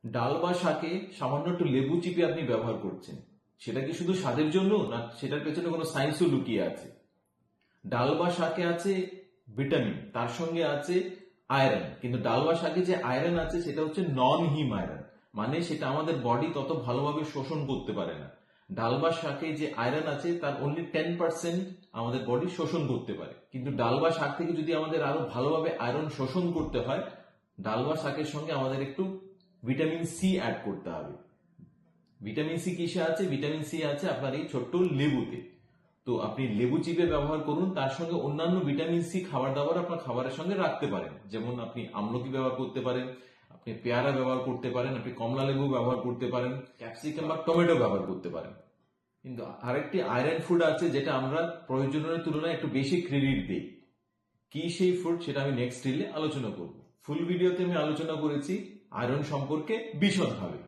ডাল বা শাকে সামান্য একটু লেবু চিপে আপনি ব্যবহার করছেন, সেটা কি শুধু স্বাদের জন্য, না সেটার পেছনে কোনো সায়েন্সও লুকিয়ে আছে? ডাল বা শাকে আছে ভিটামিন, তার সঙ্গে আছে আয়রন, কিন্তু ডাল বা শাকে যে আয়রন আছে সেটা হচ্ছে নন হিম আয়রন, মানে সেটা আমাদের বডি তত ভালোভাবে শোষণ করতে পারে না। ডাল বা শাকে যে আয়রন আছে তার অনলি 10% আমাদের বডি শোষণ করতে পারে, কিন্তু ডাল বা শাক থেকে যদি আমাদের আরো ভালোভাবে আয়রন শোষণ করতে হয়, ডাল বা শাকের সঙ্গে আমাদের একটু ভিটামিন সি অ্যাড করতে হবে। ভিটামিন সি কিসে আছে? ভিটামিন সি আছে আপনার এই ছোট্ট লেবুতে। তো আপনি লেবু চিপে ব্যবহার করুন, তার সঙ্গে অন্যান্য ভিটামিন সি খাবার দাবার আপনার খাবারের সঙ্গে রাখতে পারেন, যেমন আপনি আমলকি ব্যবহার করতে পারেন, আপনি পেয়ারা ব্যবহার করতে পারেন, আপনি কমলা লেবু ব্যবহার করতে পারেন, ক্যাপসিকাম বা টমেটো ব্যবহার করতে পারেন। কিন্তু আরেকটি আয়রন ফুড আছে যেটা আমরা প্রয়োজনের তুলনায় একটু বেশি ক্রেডিট দিই। কি সেই ফুড সেটা আমি নেক্সট রিলে আলোচনা করব। ফুল ভিডিওতে আমি আলোচনা করেছি আয়রন সম্পর্কে বিশদভাবে।